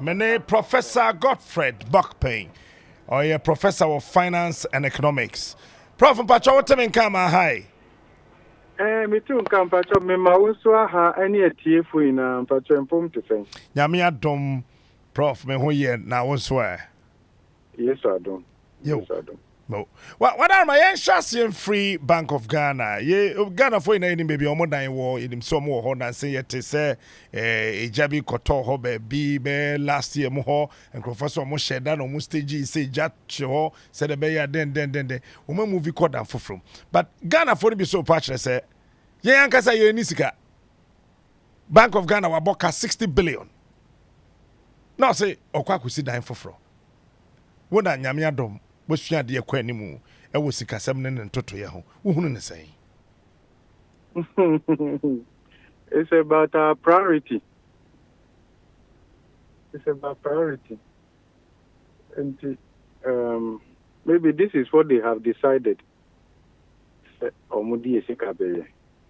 Mene Professor Godfred Bokpin, or a professor of finance and economics. Prof, Pacho, what time come hi? Me too, Pacho. Me also ha any a TF in Pacho and Pom to say. Yamia dom, Prof, me who ye now swear. Yes, I don't. Yes, I don't. No. What are my Shasian Free Bank of Ghana? Ye Ghana for any baby or more than war in some more hold and say yet say a Jabi Koto Hobe be last year more and Professor Moshe Dan or Mustaji say Jat Cho said a bear then woman movie called down for from. But Ghana for be so patched say ye Ankasa ye Nisika Bank of Ghana waboka 60 billion. Now say Okwaku sit down for from. What that Yamia dom. What's your dear Quenimu? I was sick as some and toto yaho. Who wouldn't say? It's about our priority. It's about priority. And maybe this is what they have decided.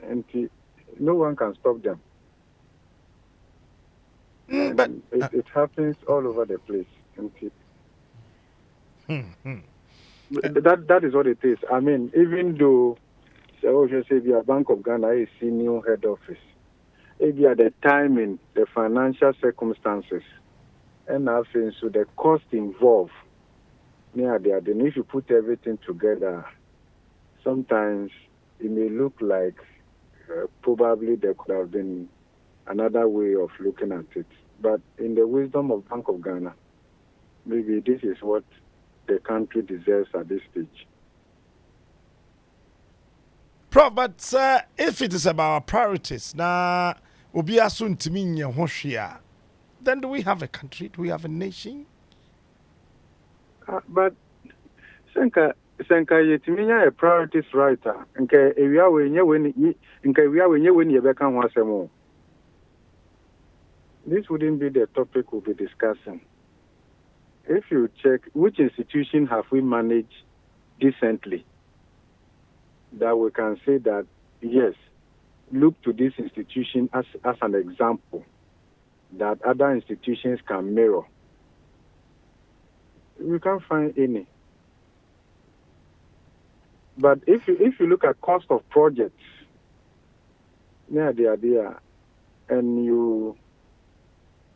And no one can stop them. But it happens all over the place. That is what it is. I mean, even though the Bank of Ghana is senior head office, maybe at the timing, the financial circumstances, and I think so the cost involved, then if you put everything together, sometimes it may look like probably there could have been another way of looking at it. But in the wisdom of Bank of Ghana, maybe this is what the country deserves at this stage. Prof, but if it is about our priorities, now we'll be as soon to me then do we have a country? Do we have a nation? But Senka yetiminya a priorities writer. Nke ewia when you become once more. This wouldn't be the topic we'll be discussing. If you check which institution have we managed decently, that we can say that, yes, look to this institution as an example that other institutions can mirror. We can't find any. But if you look at cost of projects, and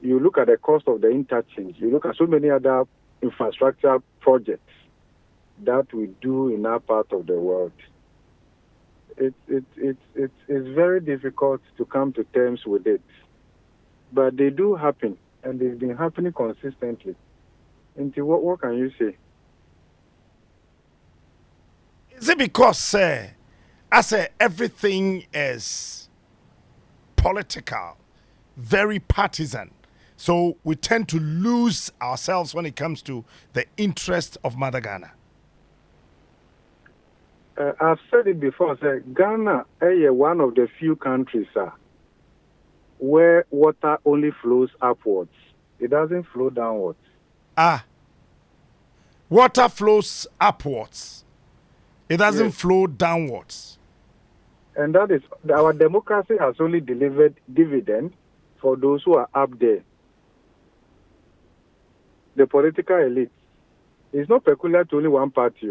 you look at the cost of the interchange, you look at so many other infrastructure projects that we do in our part of the world. It's very difficult to come to terms with it. But they do happen, and they've been happening consistently. And what can you say? Is it because I say everything is political, very partisan? So we tend to lose ourselves when it comes to the interest of Mother Ghana. I've said it before. Ghana is one of the few countries where water only flows upwards. It doesn't flow downwards. Water flows upwards. It doesn't flow downwards. And that is, our democracy has only delivered dividend for those who are up there. The political elite is not peculiar to only one party.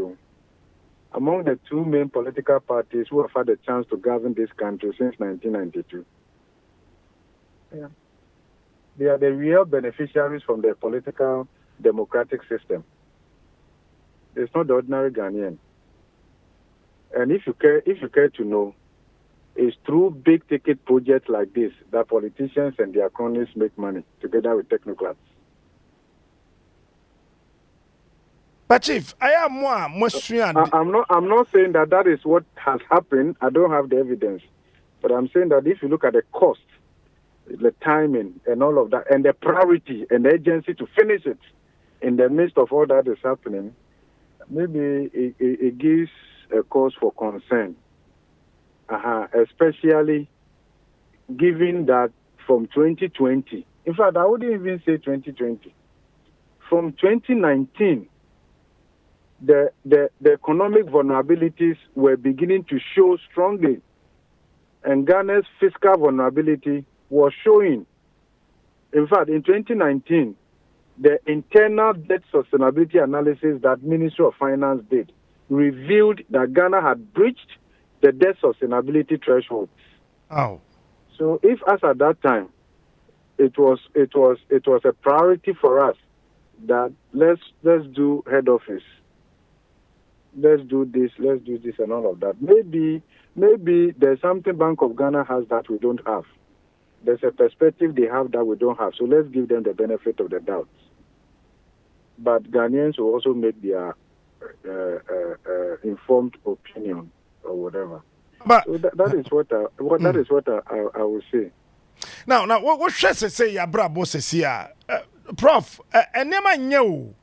Among the two main political parties who have had a chance to govern this country since 1992. They are the real beneficiaries from the political democratic system. It's not the ordinary Ghanaian. And if you care to know, it's through big ticket projects like this that politicians and their cronies make money together with technocrats. But Chief, I am more. I'm not saying that is what has happened. I don't have the evidence, but I'm saying that if you look at the cost, the timing, and all of that, and the priority and the urgency to finish it in the midst of all that is happening, maybe it gives a cause for concern. Especially given that from 2020, in fact, I wouldn't even say 2020, from 2019. The economic vulnerabilities were beginning to show strongly, and Ghana's fiscal vulnerability was showing. In fact, in 2019, the internal debt sustainability analysis that Ministry of Finance did revealed that Ghana had breached the debt sustainability threshold. Oh. So if as at that time it was a priority for us that let's do head office, let's do this and all of that. Maybe there's something Bank of Ghana has that we don't have. There's a perspective they have that we don't have. So let's give them the benefit of the doubt. But Ghanaians will also make their informed opinion or whatever. But so that is what I will say. Now what should I say ya bra boss here? Prof, enema nyeo.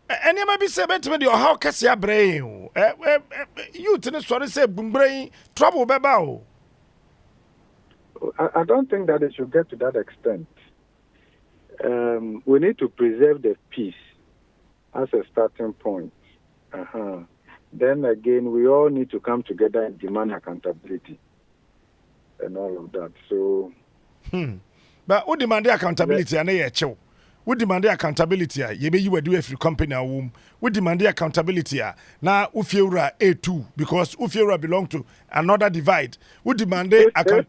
Enema bi se betime de how kase ya brain. You tene sorry say brain trouble beba o. I don't think that it should get to that extent. We need to preserve the peace as a starting point. Then again, we all need to come together and demand accountability and all of that. So, but who demand the accountability? And they chill. We demand the accountability. You be you do every company a womb. We demand the accountability. Now, Ufiura A2 because Ufiura belong to another divide. We demand the account.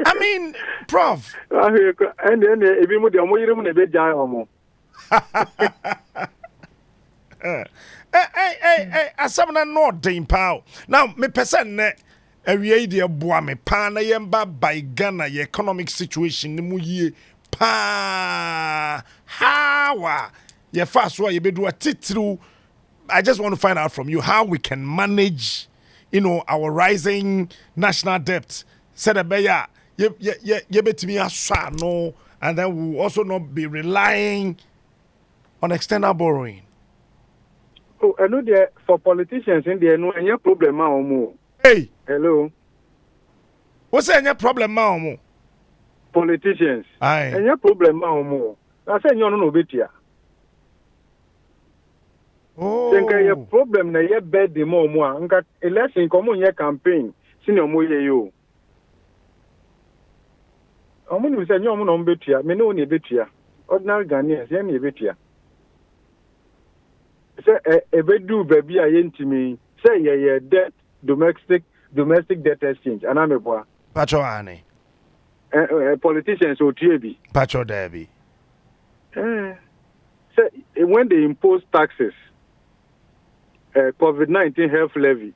I mean, Prof. And then if you move the bed down, Asamna no din pow. Now, me person ne awie de boa me pa na yemba by Ghana ye economic situation ni mu yie pa hawa ye fast wa ye bedu atitru. I just want to find out from you how we can manage, our rising national debt. Said a beya ye betimi aswa no, and then we will also not be relying on external borrowing. Oh, I know there for politicians in there no any problem more. Hey, hello. What's any problem more? Politicians. Aye. Any problem more. I say you no betia. Oh. Think a problem na ye bed the more nka election come ye campaign senior mo ye yo. Omo ni say you no betia, me no ni betia. Ordinary Ghanaians ye ni betia. Say ebedu baby ayentimi say ye debt domestic debt exchange anameboa Pacho ane politicians otuebi Pacho debi say when they impose taxes COVID-19 health levy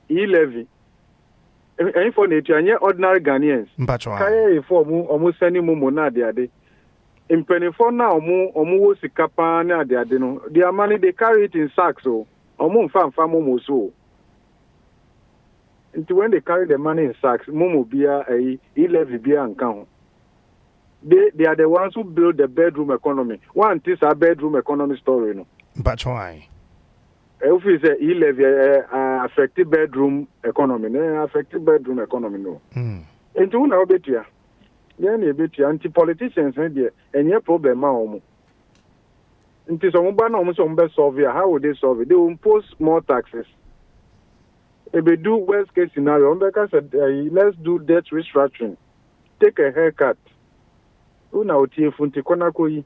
e-levy and for the ordinary Ghanaians Pacho kaya for omo sending mo na ade impenifo na omo wo sika pa na ade no their money they carry it in sacks so omo mfa mo so until when they carry the money in sacks momo bia e-levy bia nkan they are the ones who build the bedroom economy one is a bedroom economy story no Pacho ai if is a e-levy affected bedroom economy no until na obetia then a bit anti-politicians and any problem now. Until some solve it, how would they solve it? They will impose more taxes. If they do worst case scenario, because let's do debt restructuring. Take a haircut. Una utie funti kona koi.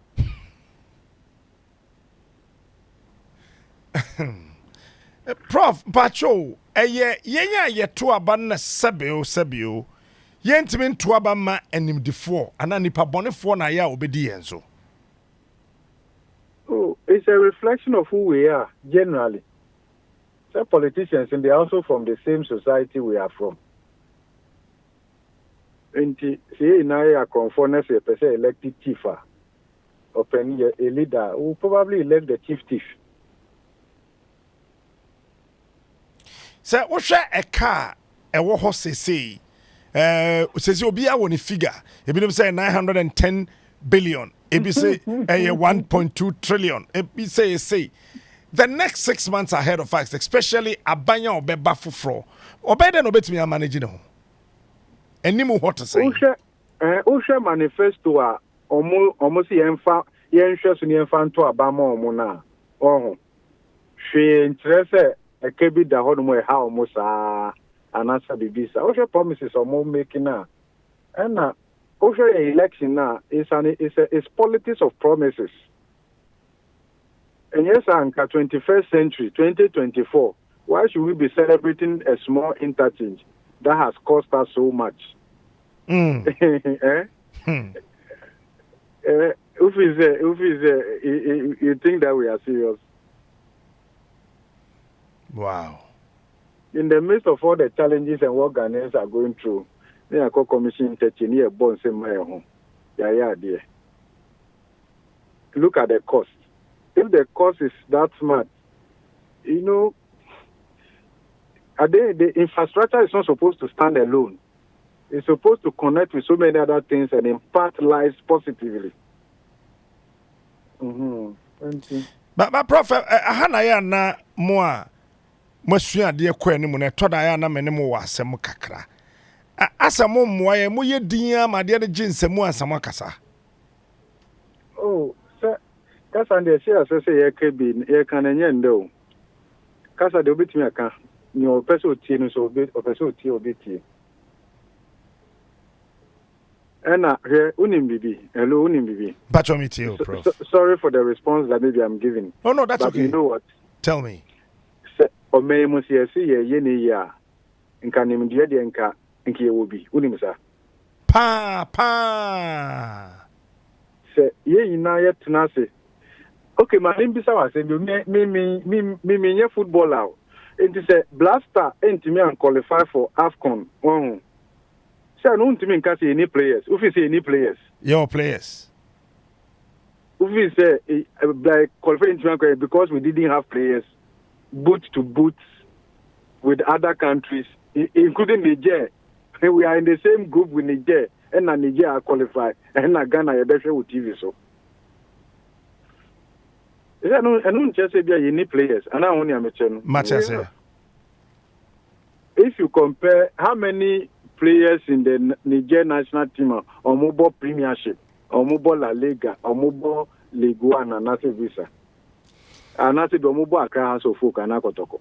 Prof Pacho, ye to abanna sebeo. Yentimin to abama enim defo ana nipa bonefo na ya obedi enso. Oh, it's a reflection of who we are generally. Some politicians and they're also from the same society we are from. And see now a conformist a person elected chief or a leader who probably elect the chief thief. So what share a car a WOHO say says you'll be a figure. If you say 910 billion, if you say 1.2 trillion, if you say the next 6 months ahead of us, especially Abanya or Beba Fufro, or better no bet me a managing. Any more what to say? Usha manifesto almost interest in infant to Abama Mona. Oh, she interested a kebi da hodmo how almost and answer the visa. Usha promises or more making now. And also election now is it's politics of promises. And yes, Anka 21st century, 2024. Why should we be celebrating a small interchange that has cost us so much? You think that we are serious? Wow. In the midst of all the challenges and what Ghanaians are going through, they are called commission interchange here, born same way home. Yeah, dear. Look at the cost. If the cost is that smart, the infrastructure is not supposed to stand alone. It's supposed to connect with so many other things and impact lives positively. But Prof, Hanaya na more Monsieur dear Queen, when I told Diana Menemo was some kakra. Asamo moye muye dia, my dear Jin Semo and Samakasa. Oh, sir, Casa and the shares say, a can do. Casa de bit me a can. Your person teen so bit of a so tea or bit. And here, Unimbibi, hello, Unimbibi. Bachomitio, Prof. Sorry for the response that maybe I'm giving. Oh, no, that's but okay. You know what? Tell me. O me musia si ye ya nka nim de de nka nke wo bi unim sa Pa se ye ina ye tena se okay ma nim bisa wa se me nye footballer enti se blaster enti me an qualify for AFCON se no ntimi nka se any players ufi se any players your players ufi se like qualify because we didn't have players boot to boot with other countries, including Niger. We are in the same group with Niger, and Niger are qualified, and Ghana are better with TV. So, I don't just say you need players, and I only am a channel. If you compare how many players in the Niger national team or mobile Premiership, or mobile La Liga, or mobile Ligue 1 and Nasa Visa. And I said, Domubo Accra House of Folk and Akotoko.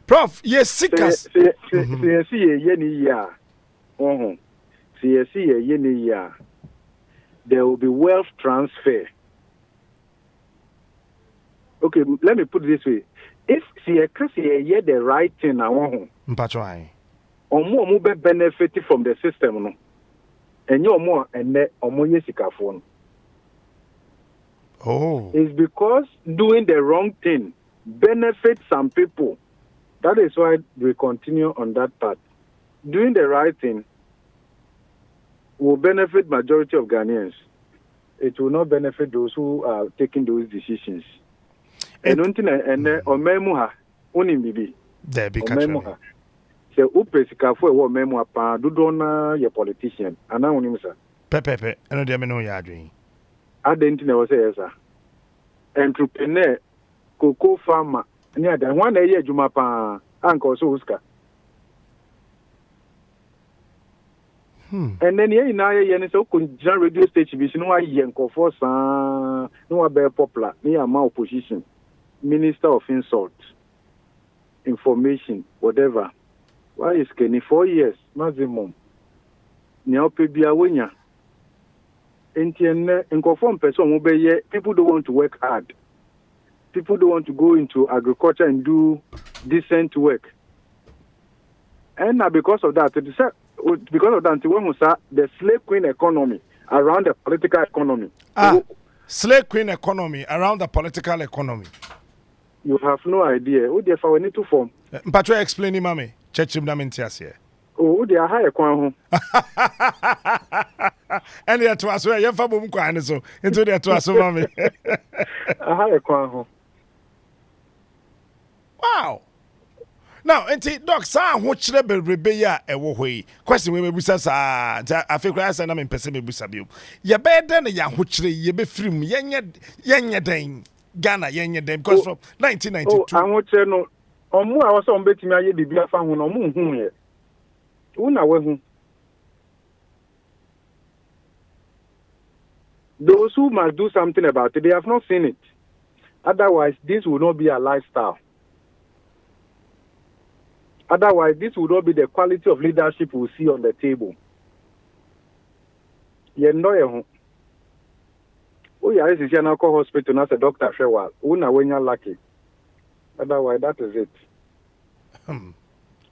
Prof, yes, sickers. See a yeni ya. See a yeni ya. There will be wealth transfer. Okay, let me put it this way. If see a year the right thing, I want Mpatwai. Or more benefit from the system, no. And you're more and phone. Oh, it's because doing the wrong thing benefits some people. That is why we continue on that path. Doing the right thing will benefit majority of Ghanaians. It will not benefit those who are taking those decisions. And Omemuha, Unimbibi. There be Omemuha. Se upesika fo ewo memo apa dodo na ye politician ana onim sa pepepe eno de me no ya adwen adenti na wo say yes entrepreneur cocoa farmer ni ada wan na ye adwuma pa anka so huska and then ye na ye ni so kun radio station bi no wa ye nkofo san no wa be popular ni ama opposition minister of insult information whatever. Why is Kenny 4 years maximum? Neopebia winya. People don't want to work hard. People don't want to go into agriculture and do decent work. And now because of that, the slave queen economy around the political economy. Slave queen economy around the political economy. You have no idea. Who the we need to form? Patro explain it, mommy. Chechim da mentiasie. Oh, they are high kwan ho. And they are to us where you fa bom kwan so. Into they to us mommy. High kwan ho. Wow. Now, enti doc sa ho kire bebrebe ya ewo hoi. Question we busa sa afekra sa na me pese me busa bio. Ye be den ya ho kire ye be firim yenye den. Ghana yenye den because from 1992. Oh, I want to know omu a wasa ombetimi aye bibia fa ho no mu hu ye. Una we hu. Those who must do something about it, they have not seen it. Otherwise, this will not be a lifestyle. Otherwise, this would not be the quality of leadership we see on the table. You know, we are in a hospital as a doctor. When you're lucky. Otherwise, that is it.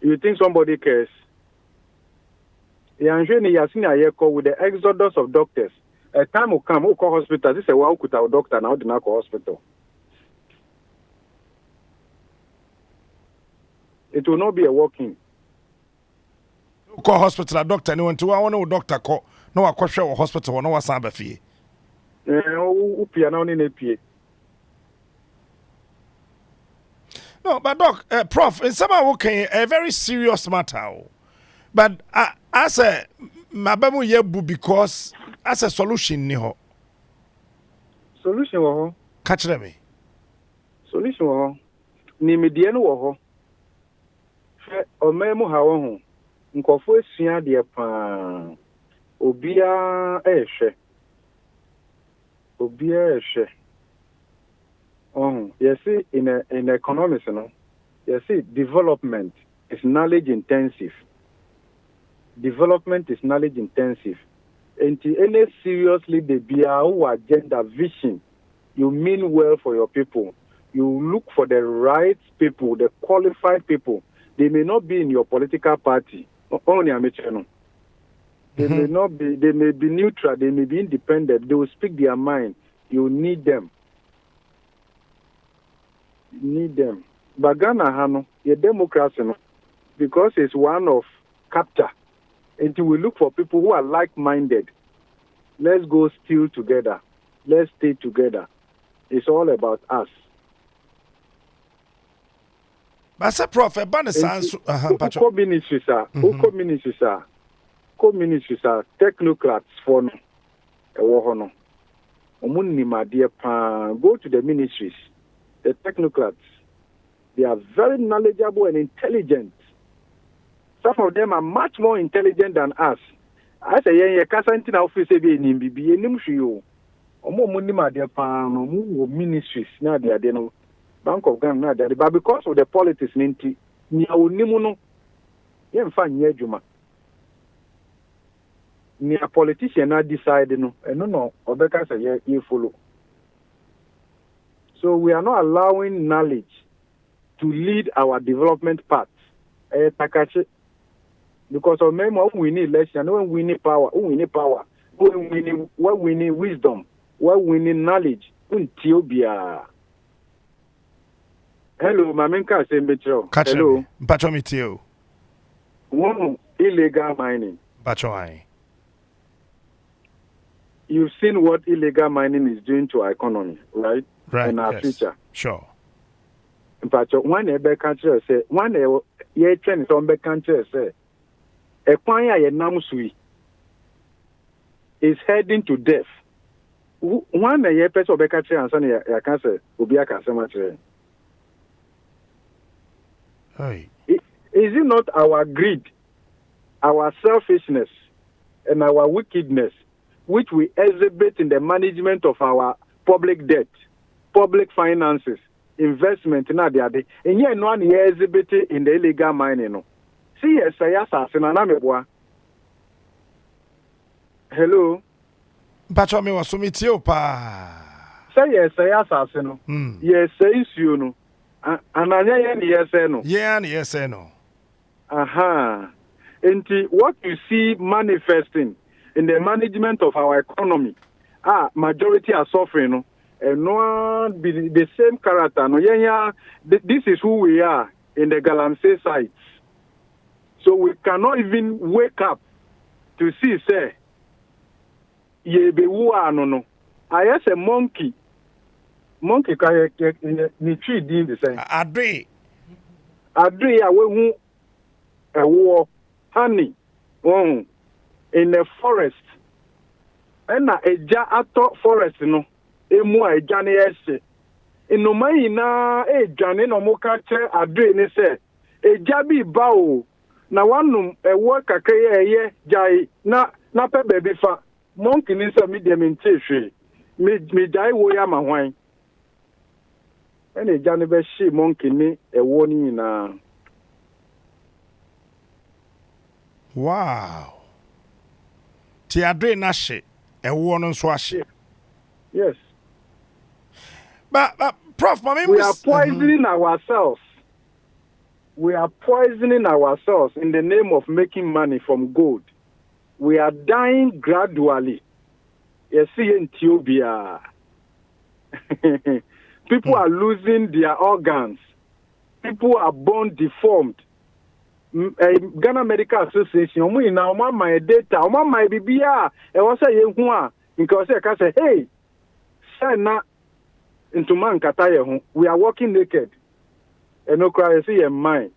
You think somebody cares? You have seen a with the exodus of doctors. A time will come, who call hospital. This is a wow, could our doctor now, the call hospital. It will not be a walking. Call hospital a doctor. No one to our no doctor call. No, a question or hospital. No, a samba fee. No, but doc, Prof, in some okay, a very serious matter. But as a mabamu yebu because as a solution niho. Solution woho. Catch me. Solution woho. Ni mediano woho. Fe omemu hawo nkofo esua de pa obia ehwe. Obia ehwe. You see, in economics, you see, development is knowledge intensive. Development is knowledge intensive. And any seriously the BAU agenda vision, you mean well for your people. You look for the right people, the qualified people. They may not be in your political party. Only amateur. They may not be. They may be neutral. They may be independent. They will speak their mind. You need them. Need them. But Ghana Hano, a democracy, because it's one of capture. Until we look for people who are like-minded. Let's go still together. Let's stay together. It's all about us. But sir, Prof, ministries are technocrats for no. Go to the ministries. The technocrats, they are very knowledgeable and intelligent. Some of them are much more intelligent than us. I say, yeah, Casantina office be in Bibi, and Nimshu. Munima, their ministries, now they are no Bank of Ghana, but because of the politics, Ninti, Nimuno, you find Yejuma. Near politician not decide, no, and no, or better say, you follow. So we are not allowing knowledge to lead our development path. Because of when we need election, when we need power, when we need wisdom, when we need knowledge, Ethiopia. Hello, Maminka Sembecho. Hello. Bachomitio. One illegal mining. Bachoai. You've seen what illegal mining is doing to our economy, right? Right. And our future. Sure. But one ebe country say, one ye train some be country say, a kwanya ye namsui is heading to death. One ye person be country and son ya can say, obi aka say much. Hey. Is it not our greed, our selfishness, and our wickedness, which we exhibit in the management of our public debt, public finances, investment in Adiade, and yet no one exhibited in the illegal mining? No. See, yes, I ask, hello. Bachomi was sumitio pa. Say yes, I ask, no. Yes, says you know. And I yes, no. Yeah, yes, no. Aha. And what you see manifesting in the management of our economy, majority are suffering, no? And no be the same character. No, this is who we are in the Galamsey sites. So we cannot even wake up to see, say, ye be no. I as a monkey. Monkey can ni tree deal the same. Adri, awe a war honey, in the forest. And a ja ato forest no. Emu a jane ese. Ino mai na jane no mo ka che adre ni se. Jabi bawo. Na wanum wo kakre ye jai na pe baby fa. Monkey ni se mi de mi ntehwe. Mi jai wo ya ma hwan. Ene jane be shi monkey ni wo ni na. Wow. Ti adre na hye. Ewo no nso ahye. Yes. But Prof, we are poisoning ourselves. We are poisoning ourselves in the name of making money from gold. We are dying gradually. You see in Ethiopia. People are losing their organs. People are born deformed. Ghana Medical Association, now my data, my BBA, and was a young because I can say, hey, Sana into man kataya, we are walking naked. And no cry, see a mind.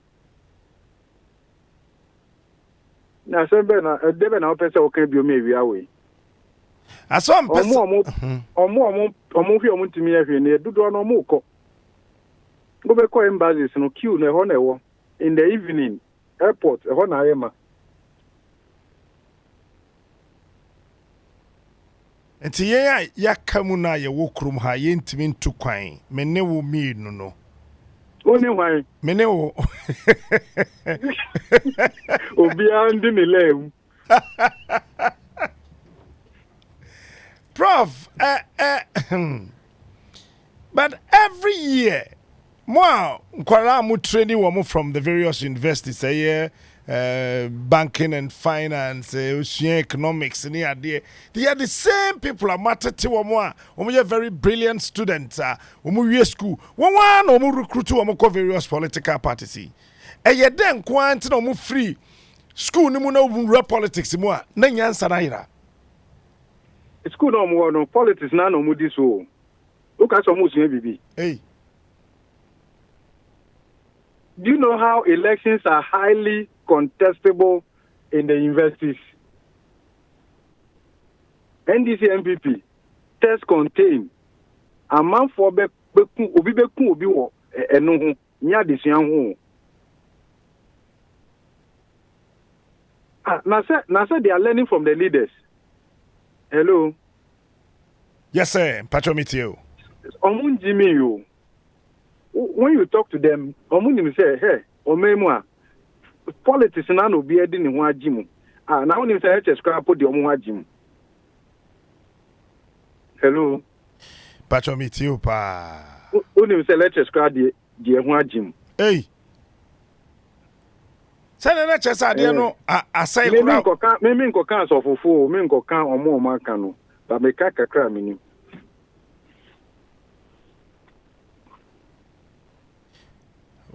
Now, Devon, I'll pass okay, you may be away. I saw him. Or more, to me every near do no more. Go back to embassies no queue, no honor in the evening. Airport, I am. And ya kamuna ya wokrum ha yentimi ntu kwan me ne wo mi no only why me ne wo obi andi me lem. Prof, but every year more nkwara mu training wo from the various universities say banking and finance, economics, they are the same people are matete wo are very brilliant students we school one recruit to various political parties ye den kwant na free school ni mu na politics mu na nyansa na hira school no politics na no mu this o ka so mu sua bibi. Hey, do you know how elections are highly contestable in the universities? NDC MPP test contain a man for obi wo eno ho nya desua ho. Na say they are learning from the leaders. Hello. yes sir, Patromitio. Omun Jimmy you. When you talk to them, omun say, hey, omemu politics na no be edi ni ho agimu. Na when you say HS crap put the omu agimu. Hello. Patromitio pa. When you say let's crap the ho agimu. Hey. Say na chesa de no asai kura. Me nko kan so fofo, me nko kan omo ma kan no. Ba me ka kakra me ni.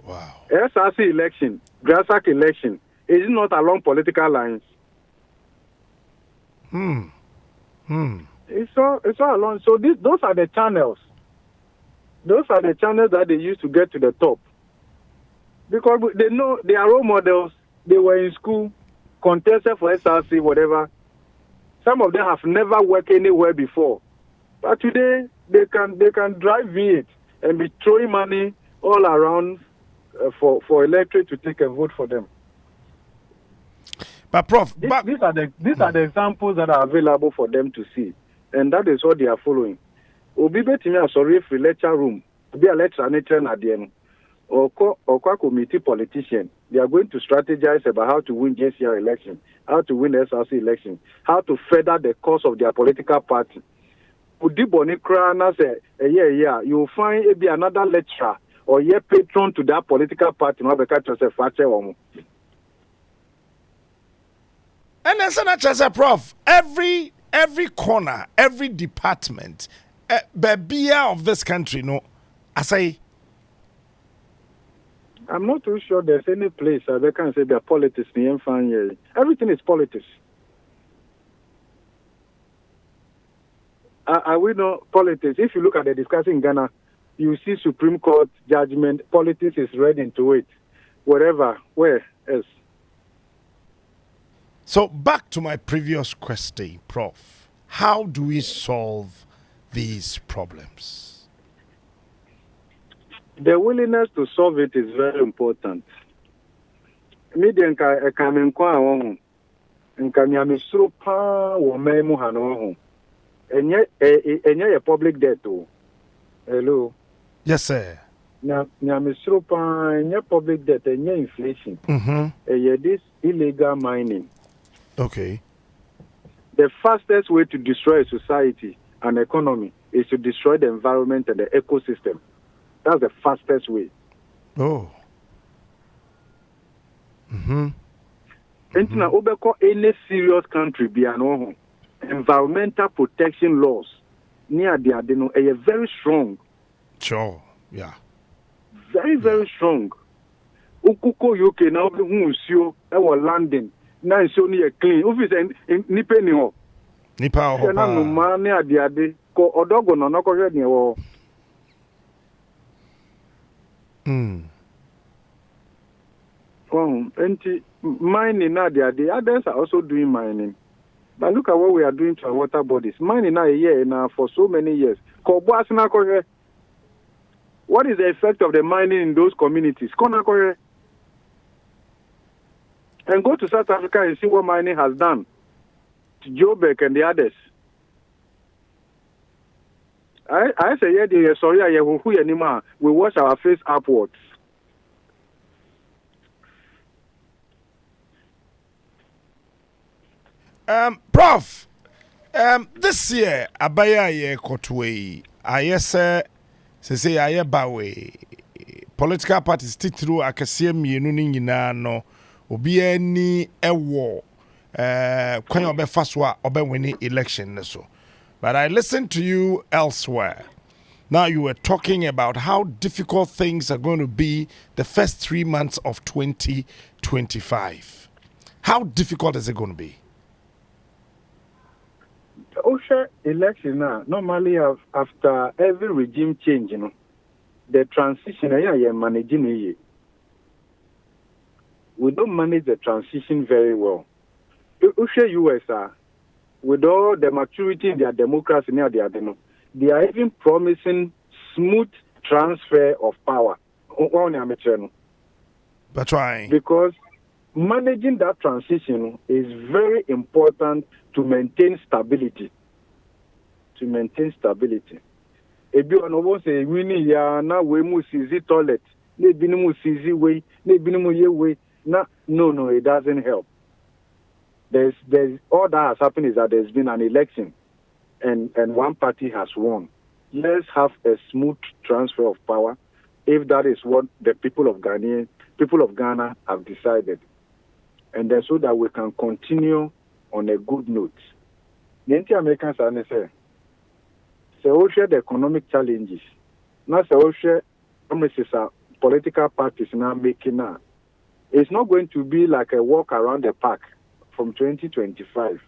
Wow. SRC election, Grassack election, is it not along political lines? It's all along. So those are the channels. Those are the channels that they use to get to the top. Because they know they are role models. They were in school, contested for SRC, whatever. Some of them have never worked anywhere before. But today, they can drive V8 and be throwing money all around for electorate to take a vote for them. But Prof, these are the examples that are available for them to see, and that is what they are following. Obi betimi sorry free lecture room, be a lecture nature na dem, or committee politician. They are going to strategize about how to win JCR election, how to win SRC election, how to further the cause of their political party. Udiboni krana say, yeah, you will find maybe another lecturer or ye patron to that political party. No, because yourself and then say Prof, every corner, every department, babia of this country, no, I say. I'm not too sure there's any place they can say they're politics. Everything is politics. We know politics. If you look at the discussion in Ghana, you see Supreme Court judgment, politics is read into it. Wherever, where else? So back to my previous question, Prof. How do we solve these problems? The willingness to solve it is very important. Media coming kwa nkanyamisro pa wo memu hano enye a public debt. Hello. Yes sir. Now, Mr. Pan, your public debt and your inflation. This illegal mining. Okay. The fastest way to destroy a society and economy is to destroy the environment and the ecosystem. That's the fastest way. Oh. Any serious country be an environmental protection laws near the adeno are very strong. Sure. Yeah. Very, very strong. Ukuko UK now who you London. Now it's only a clean. Office and Nipeni ho. Nipa ho. Na no man near the ade ko odogo no no ko hwe ne wo. Mining now the ade. Others are also doing mining. But look at what we are doing to our water bodies. Mining now a year now for so many years. Ko bo asina ko hwe. What is the effect of the mining in those communities? And go to South Africa and see what mining has done to Joburg and the others. I say, yeah, sorry, we wash our face upwards. Prof, this year, Abaya ye Kotwe, I say aye bawe political parties titru akese mienu ni nyina no obi ani ewo kwan obefa so a obewini election so. But I listened to you elsewhere. Now you were talking about how difficult things are going to be the first 3 months of 2025. How difficult is it going to be? The OSHA election normally after every regime change, the transition managing. We don't manage the transition very well. OSHA US with all the maturity in their democracy near the Adeno, they are even promising smooth transfer of power. That's right. Because managing that transition is very important to maintain stability. Ebi ono wo say wini ya na we mu sizi toilet, na ebi mu sizi way, na ebi mu ye way. No, it doesn't help. There's all that has happened is that there's been an election, and one party has won. Let's have a smooth transfer of power, if that is what the people of Ghana have decided, and then so that we can continue on a good note. The anti-Americans are necessary. So we share the economic challenges. Now, so we share political parties now making now. It's not going to be like a walk around the park from 2025.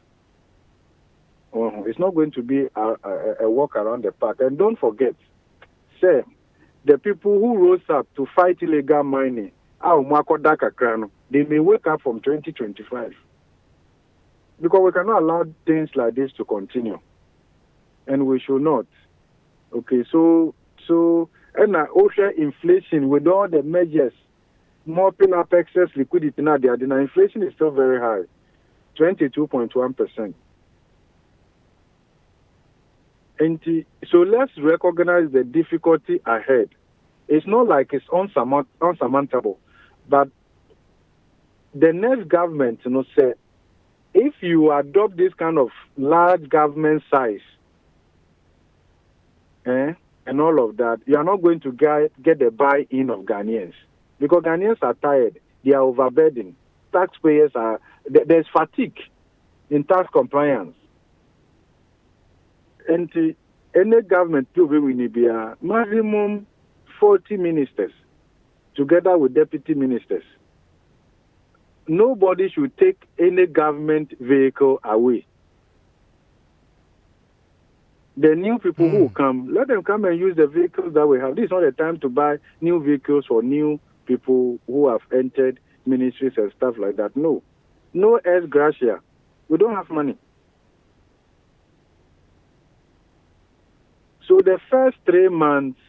It's not going to be a walk around the park. And don't forget, say, the people who rose up to fight illegal mining, they may wake up from 2025. Because we cannot allow things like this to continue. And we should not. Okay, so and OSHA inflation with all the measures mopping up excess liquidity now, the inflation is still very high, 22.1%. And so let's recognize the difficulty ahead. It's not like it's unsurmountable, but the next government, say, if you adopt this kind of large government size, and all of that, you are not going to get the buy-in of Ghanaians. Because Ghanaians are tired. They are overburdened. Taxpayers there's fatigue in tax compliance. And any government will need maximum 40 ministers together with deputy ministers. Nobody should take any government vehicle away. The new people who come, let them come and use the vehicles that we have. This is not the time to buy new vehicles for new people who have entered ministries and stuff like that. No es gracia. We don't have money. So the first 3 months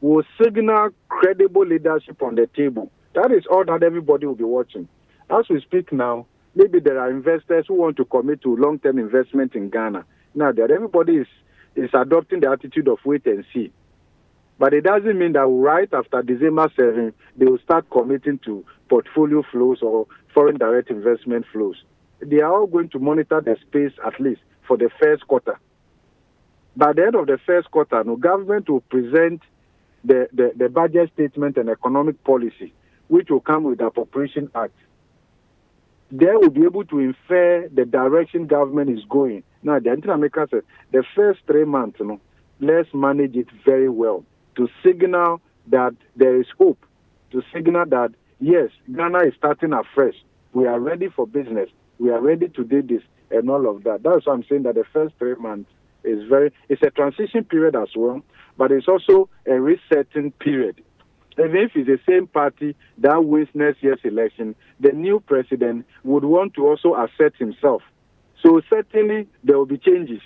will signal credible leadership on the table. That is all that everybody will be watching. As we speak now, maybe there are investors who want to commit to long-term investment in Ghana. Now that everybody is adopting the attitude of wait and see. But it doesn't mean that right after December 7, they will start committing to portfolio flows or foreign direct investment flows. They are all going to monitor the space at least for the first quarter. By the end of the first quarter, the government will present the budget statement and economic policy, which will come with the Appropriation Act. They will be able to infer the direction government is going. Now, the Anti-America said the first 3 months, let's manage it very well to signal that there is hope, to signal that, yes, Ghana is starting afresh. We are ready for business. We are ready to do this and all of that. That's why I'm saying that the first 3 months it's a transition period as well, but it's also a resetting period. Even if it's the same party that wins next year's election, the new president would want to also assert himself. So certainly there will be changes.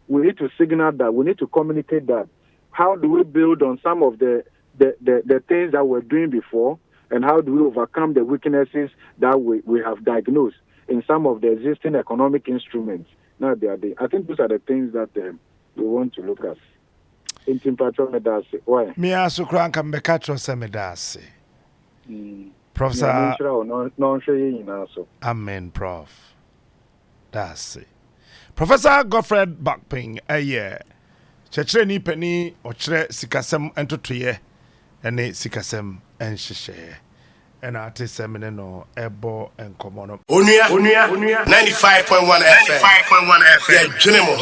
We need to signal that. We need to communicate that. How do we build on some of the things that we're doing before, and how do we overcome the weaknesses that we have diagnosed in some of the existing economic instruments? Now, I think those are the things that we want to look at. In temperature, why? Me aso kran kan beka tro se medase. Professor. Amen, Prof. That's it. Professor Godfred Bokpin, chechere ni pani ochre sikasem entotoye ene sikasem enhyehyɛ ɛna ate semene no ebo enkomo no Onua 95.1 FM. Yeah, dwene mo.